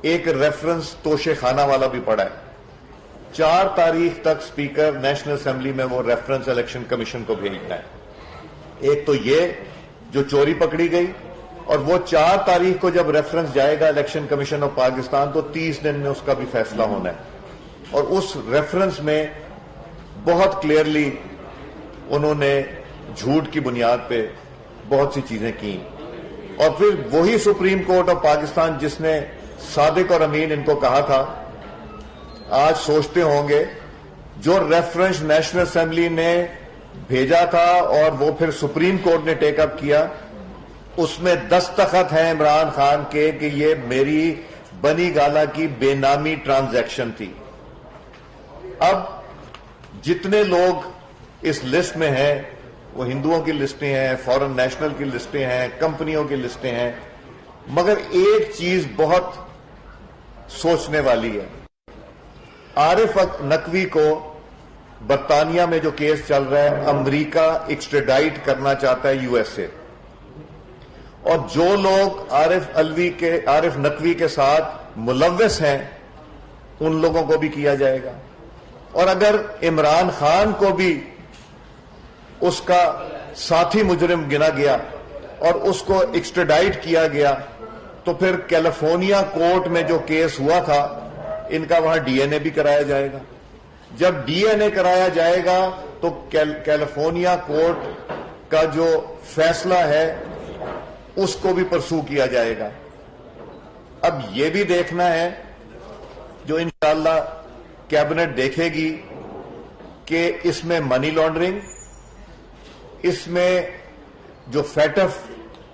ایک ریفرنس توشے خانہ والا بھی پڑا ہے. 4 تاریخ تک اسپیکر نیشنل اسمبلی میں وہ ریفرنس الیکشن کمیشن کو بھیجنا ہے. ایک تو یہ جو چوری پکڑی گئی، اور وہ 4 تاریخ کو جب ریفرنس جائے گا الیکشن کمیشن آف پاکستان تو 30 دن میں اس کا بھی فیصلہ ہونا ہے. اور اس ریفرنس میں بہت کلیئرلی انہوں نے جھوٹ کی بنیاد پہ بہت سی چیزیں کی. اور پھر وہی سپریم کورٹ آف پاکستان جس نے صادق اور امین ان کو کہا تھا، آج سوچتے ہوں گے جو ریفرنس نیشنل اسمبلی نے بھیجا تھا اور وہ پھر سپریم کورٹ نے ٹیک اپ کیا، اس میں دستخط ہیں عمران خان کے کہ یہ میری بنی گالا کی بے نامی ٹرانزیکشن تھی. اب جتنے لوگ اس لسٹ میں ہیں وہ ہندوؤں کی لسٹیں ہیں، فورن نیشنل کی لسٹیں ہیں، کمپنیوں کی لسٹیں ہیں، مگر ایک چیز بہت سوچنے والی ہے. عارف نقوی کو برطانیہ میں جو کیس چل رہا ہے، امریکہ ایکسٹریڈائٹ کرنا چاہتا ہے یو ایس اے، اور جو لوگ عارف نقوی کے ساتھ ملوث ہیں ان لوگوں کو بھی کیا جائے گا. اور اگر عمران خان کو بھی اس کا ساتھی مجرم گنا گیا اور اس کو ایکسٹریڈائٹ کیا گیا تو پھر کیلیفورنیا کورٹ میں جو کیس ہوا تھا ان کا وہاں ڈی این اے بھی کرایا جائے گا. جب ڈی این اے کرایا جائے گا تو کیلیفورنیا کورٹ کا جو فیصلہ ہے اس کو بھی پرسو کیا جائے گا. اب یہ بھی دیکھنا ہے جو انشاءاللہ کیبنٹ دیکھے گی کہ اس میں منی لانڈرنگ، اس میں جو فیٹف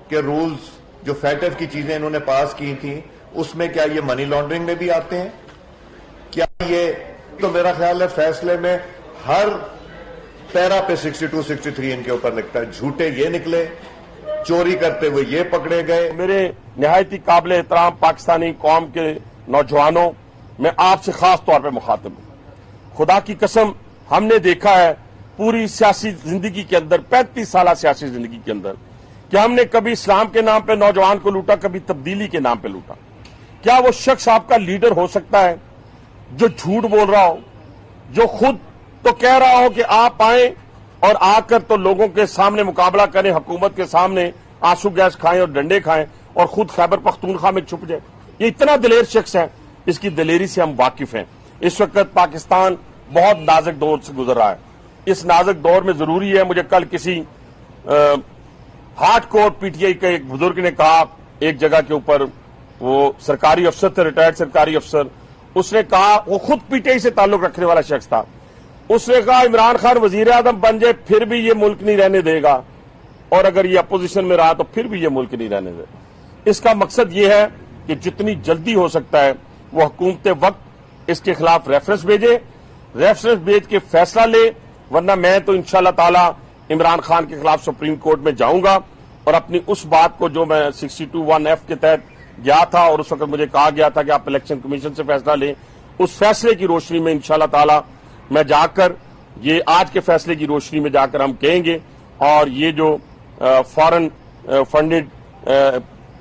کے رولز، جو فیٹف کی چیزیں انہوں نے پاس کی تھیں، اس میں کیا یہ منی لانڈرنگ میں بھی آتے ہیں؟ کیا یہ تو میرا خیال ہے فیصلے میں ہر پیرا پہ 62 63 ان کے اوپر لگتا ہے. جھوٹے یہ نکلے، چوری کرتے ہوئے یہ پکڑے گئے. میرے نہایت ہی قابل احترام پاکستانی قوم کے نوجوانوں، میں آپ سے خاص طور پہ مخاطب ہوں. خدا کی قسم ہم نے دیکھا ہے پوری سیاسی زندگی کے اندر، 35 سالہ سیاسی زندگی کے اندر، کہ ہم نے کبھی اسلام کے نام پہ نوجوان کو لوٹا، کبھی تبدیلی کے نام پہ لوٹا. کیا وہ شخص آپ کا لیڈر ہو سکتا ہے جو جھوٹ بول رہا ہو، جو خود تو کہہ رہا ہو کہ آپ آئیں اور آ کر تو لوگوں کے سامنے مقابلہ کریں، حکومت کے سامنے آنسو گیس کھائیں اور ڈنڈے کھائیں اور خود خیبر پختونخوا میں چھپ جائے؟ یہ اتنا دلیر شخص ہے، اس کی دلیری سے ہم واقف ہیں. اس وقت پاکستان بہت نازک دور سے گزر رہا ہے. اس نازک دور میں ضروری ہے، مجھے کل کسی hard core P T I کے ایک بزرگ نے کہا ایک جگہ کے اوپر، وہ سرکاری افسر تھے، ریٹائرڈ سرکاری افسر، اس نے کہا، وہ خود پی ٹی آئی سے تعلق رکھنے والا شخص تھا، اس نے کہا عمران خان وزیر اعظم بن جائے پھر بھی یہ ملک نہیں رہنے دے گا، اور اگر یہ اپوزیشن میں رہا تو پھر بھی یہ ملک نہیں رہنے دے گا. اس کا مقصد یہ ہے کہ جتنی جلدی ہو سکتا ہے وہ حکومت وقت اس کے خلاف ریفرنس بھیجے، ریفرنس بھیج کے فیصلہ لے، ورنہ میں تو انشاءاللہ تعالی عمران خان کے خلاف سپریم کورٹ میں جاؤں گا اور اپنی اس بات کو جو میں 62(1)(f) کے تحت گیا تھا اور اس وقت مجھے کہا گیا تھا کہ آپ الیکشن کمیشن سے فیصلہ لیں، اس فیصلے کی روشنی میں انشاءاللہ تعالی میں جا کر، یہ آج کے فیصلے کی روشنی میں جا کر ہم کہیں گے، اور یہ جو فارن فنڈڈ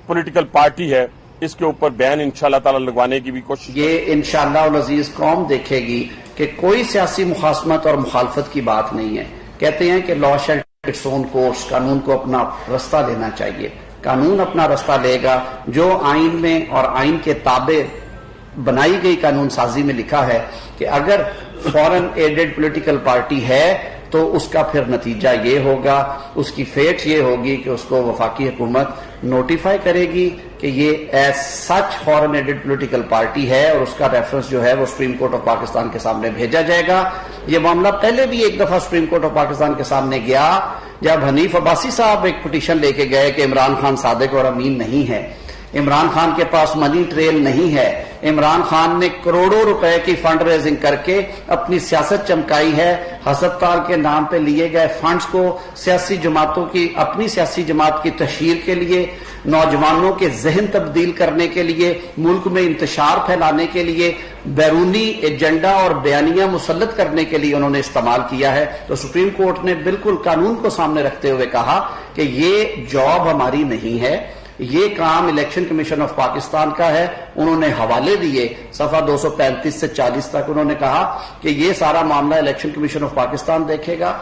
پولیٹیکل پارٹی ہے اس کے اوپر بین انشاءاللہ تعالی لگوانے کی بھی کوشش. یہ انشاءاللہ العزیز قوم دیکھے گی کہ کوئی سیاسی مخاصمت اور مخالفت کی بات نہیں ہے. کہتے ہیں کہ لا شیل ٹیک اٹس اون کورس، قانون کو اپنا رستہ لینا چاہیے. قانون اپنا رستہ لے گا. جو آئین میں اور آئین کے تابع بنائی گئی قانون سازی میں لکھا ہے کہ اگر فورن ایڈڈ پولیٹیکل پارٹی ہے تو اس کا پھر نتیجہ یہ ہوگا، اس کی فیٹ یہ ہوگی کہ اس کو وفاقی حکومت نوٹیفائی کرے گی کہ یہ ایز سچ فورن ایڈڈ پولیٹیکل پارٹی ہے، اور اس کا ریفرنس جو ہے وہ سپریم کورٹ آف پاکستان کے سامنے بھیجا جائے گا. یہ معاملہ پہلے بھی ایک دفعہ سپریم کورٹ آف پاکستان کے سامنے گیا جب حنیف عباسی صاحب ایک پٹیشن لے کے گئے کہ عمران خان صادق اور امین نہیں ہے، عمران خان کے پاس منی ٹریل نہیں ہے، عمران خان نے کروڑوں روپے کی فنڈ ریزنگ کر کے اپنی سیاست چمکائی ہے. ہسپتال کے نام پہ لیے گئے فنڈز کو سیاسی جماعتوں کی، اپنی سیاسی جماعت کی تشہیر کے لیے، نوجوانوں کے ذہن تبدیل کرنے کے لیے، ملک میں انتشار پھیلانے کے لیے، بیرونی ایجنڈا اور بیانیہ مسلط کرنے کے لیے انہوں نے استعمال کیا ہے. تو سپریم کورٹ نے بالکل قانون کو سامنے رکھتے ہوئے کہا کہ یہ جاب ہماری نہیں ہے. یہ کام الیکشن کمیشن آف پاکستان کا ہے. انہوں نے حوالے دیے صفحہ 235 سے 40 تک. انہوں نے کہا کہ یہ سارا معاملہ الیکشن کمیشن آف پاکستان دیکھے گا.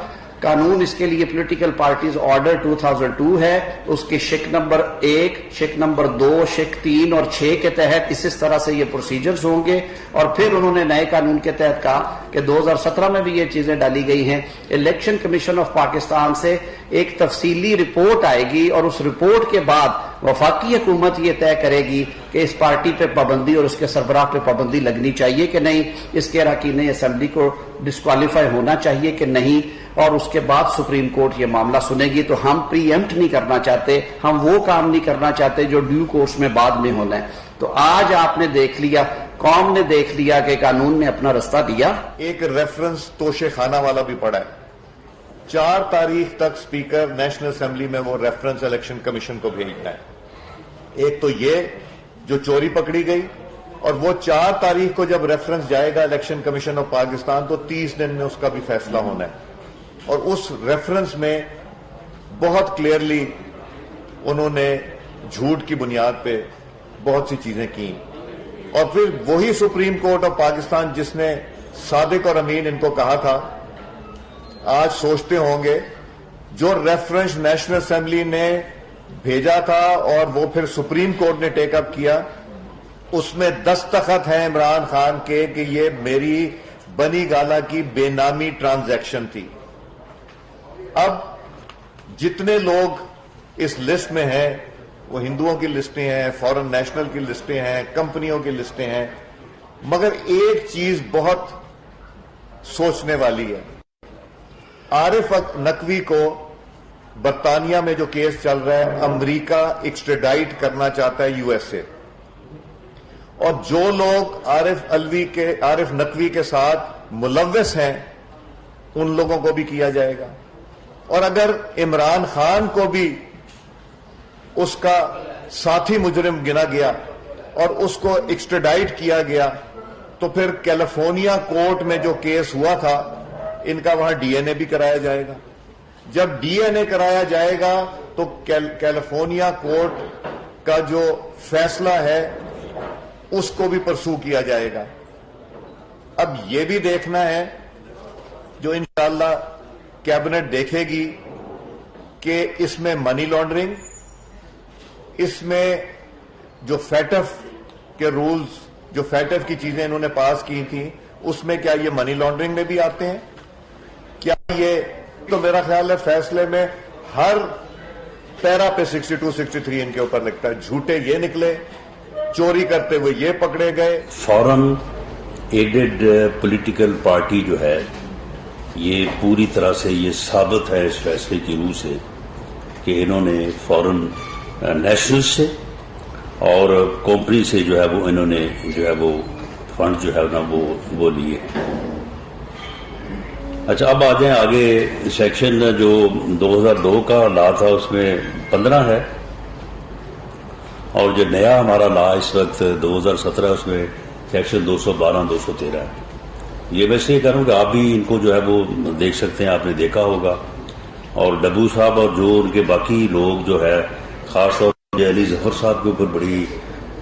قانون اس کے لیے پولیٹیکل پارٹیز آرڈر 2002 ہے. اس کے شق نمبر 1, شق نمبر 2, شق 3 اور 6 کے تحت اس طرح سے یہ پروسیجرز ہوں گے. اور پھر انہوں نے نئے قانون کے تحت کہا کہ 2017 میں بھی یہ چیزیں ڈالی گئی ہیں. الیکشن کمیشن آف پاکستان سے ایک تفصیلی رپورٹ آئے گی اور اس رپورٹ کے بعد وفاقی حکومت یہ طے کرے گی کہ اس پارٹی پہ پابندی اور اس کے سربراہ پہ پابندی لگنی چاہیے کہ نہیں, اس کے اراکین اسمبلی کو ڈسکوالیفائی ہونا چاہیے کہ نہیں, اور اس کے بعد سپریم کورٹ یہ معاملہ سنے گی. تو ہم پری ایمپٹ نہیں کرنا چاہتے, ہم وہ کام نہیں کرنا چاہتے جو ڈیو کورس میں بعد میں ہونا ہے. تو آج آپ نے دیکھ لیا, قوم نے دیکھ لیا کہ قانون نے اپنا رستہ دیا. ایک ریفرنس توشے خانہ والا بھی پڑا ہے. 4 تاریخ تک اسپیکر نیشنل اسمبلی میں وہ ریفرنس الیکشن کمیشن کو بھیجنا ہے. ایک تو یہ جو چوری پکڑی گئی, اور وہ 4 تاریخ کو جب ریفرنس جائے گا الیکشن کمیشن آف پاکستان تو 30 دن میں اس کا بھی فیصلہ ہونا ہے. اور اس ریفرنس میں بہت کلیئرلی انہوں نے جھوٹ کی بنیاد پہ بہت سی چیزیں کی. اور پھر وہی سپریم کورٹ آف پاکستان جس نے صادق اور امین ان کو کہا تھا, آج سوچتے ہوں گے جو ریفرنس نیشنل اسمبلی نے بھیجا تھا اور وہ پھر سپریم کورٹ نے ٹیک اپ کیا, اس میں دستخط ہیں عمران خان کے کہ یہ میری بنی گالا کی بے نامی ٹرانزیکشن تھی. اب جتنے لوگ اس لسٹ میں ہیں وہ ہندوؤں کی لسٹیں ہیں, فورن نیشنل کی لسٹیں ہیں, کمپنیوں کی لسٹیں ہیں, مگر ایک چیز بہت سوچنے والی ہے. عارف نقوی کو برطانیہ میں جو کیس چل رہا ہے, امریکہ ایکسٹریڈائٹ کرنا چاہتا ہے یو ایس اے, اور جو لوگ عارف نقوی کے ساتھ ملوث ہیں ان لوگوں کو بھی کیا جائے گا. اور اگر عمران خان کو بھی اس کا ساتھی مجرم گنا گیا اور اس کو ایکسٹریڈائٹ کیا گیا تو پھر کیلیفورنیا کورٹ میں جو کیس ہوا تھا ان کا وہاں ڈی این اے بھی کرایا جائے گا. جب ڈی این اے کرایا جائے گا تو کیلیفورنیا کورٹ کا جو فیصلہ ہے اس کو بھی پرسو کیا جائے گا. اب یہ بھی دیکھنا ہے جو انشاءاللہ کیبنٹ دیکھے گی کہ اس میں منی لانڈرنگ, اس میں جو فیٹف کے رولز, جو فیٹف کی چیزیں انہوں نے پاس کی تھیں, اس میں کیا یہ منی لانڈرنگ میں بھی آتے ہیں؟ کیا یہ تو میرا خیال ہے فیصلے میں ہر پیرا پہ 62, 63 ان کے اوپر لکھتا ہے جھوٹے یہ نکلے, چوری کرتے ہوئے یہ پکڑے گئے. فورن ایڈڈ پولیٹیکل پارٹی جو ہے یہ پوری طرح سے یہ ثابت ہے اس فیصلے کی روح سے کہ انہوں نے فورن نیشنل سے اور کمپنی سے جو ہے وہ انہوں نے جو ہے وہ فنڈ جو ہے نا وہ لیے ہیں. اچھا اب آ جائیں آگے. سیکشن جو 2002 کا لا تھا اس میں 15 ہے, اور جو نیا ہمارا لا اس وقت 2017 اس میں سیکشن 212 213 ہے. یہ ویسے یہ کروں کہ آپ بھی ان کو جو ہے وہ دیکھ سکتے ہیں, آپ نے دیکھا ہوگا. اور ڈبو صاحب اور جو ان کے باقی لوگ جو ہے, خاص طور پر علی ظفر صاحب کے اوپر بڑی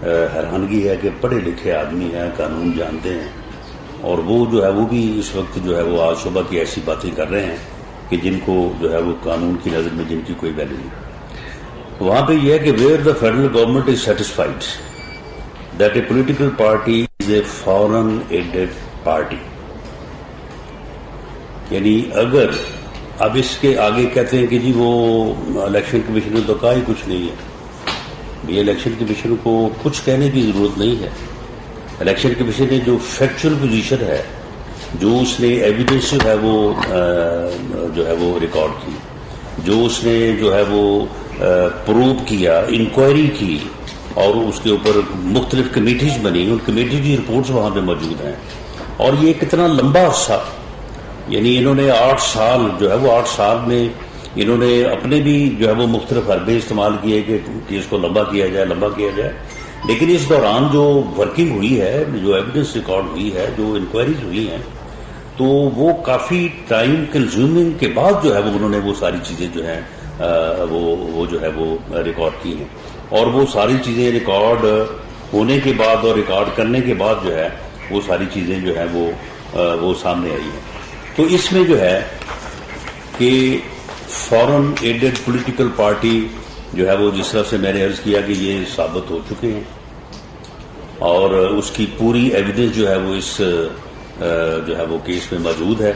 حیرانگی ہے کہ پڑھے لکھے آدمی ہیں, قانون جانتے ہیں, اور وہ جو ہے وہ بھی اس وقت جو ہے وہ آج صبح کی ایسی باتیں کر رہے ہیں کہ جن کو جو ہے وہ قانون کی نظر میں جن کی کوئی ویلیو نہیں. وہاں پہ یہ ہے کہ where the federal government is satisfied that a political party is a foreign added party, یعنی اگر اب اس کے آگے کہتے ہیں کہ جی وہ الیکشن کمیشن نے تو کہا ہی کچھ نہیں ہے. یہ الیکشن کمیشن کو کچھ کہنے کی ضرورت نہیں ہے. الیکشن کمیشن نے جو فیکچوئل پوزیشن ہے, جو اس نے ایویڈنس جو ہے وہ ریکارڈ کی, جو اس نے جو ہے وہ پروو کیا, انکوائری کی, اور اس کے اوپر مختلف کمیٹیز بنی, ان کمیٹی کی رپورٹس وہاں پہ موجود ہیں. اور یہ کتنا لمبا عرصہ, یعنی انہوں نے 8 سال جو ہے وہ 8 سال میں انہوں نے اپنے بھی جو ہے وہ مختلف حربے استعمال کیے کہ اس کو لمبا کیا جائے, لیکن اس دوران جو ورکنگ ہوئی ہے, جو ایویڈنس ریکارڈ ہوئی ہے, جو انکوائریز ہوئی ہیں, تو وہ کافی ٹائم کنزیومنگ کے بعد جو ہے وہ انہوں نے وہ ساری چیزیں جو ہیں وہ جو ہے وہ ریکارڈ کی ہیں. اور وہ ساری چیزیں ریکارڈ ہونے کے بعد اور ریکارڈ کرنے کے بعد جو ہے وہ ساری چیزیں جو ہے وہ سامنے آئی ہیں. تو اس میں جو ہے کہ فورن ایڈڈ پولیٹیکل پارٹی جو ہے وہ جس طرح سے میں نے عرض کیا کہ یہ ثابت ہو چکے ہیں اور اس کی پوری ایویڈنس جو ہے وہ اس جو ہے وہ کیس میں موجود ہے.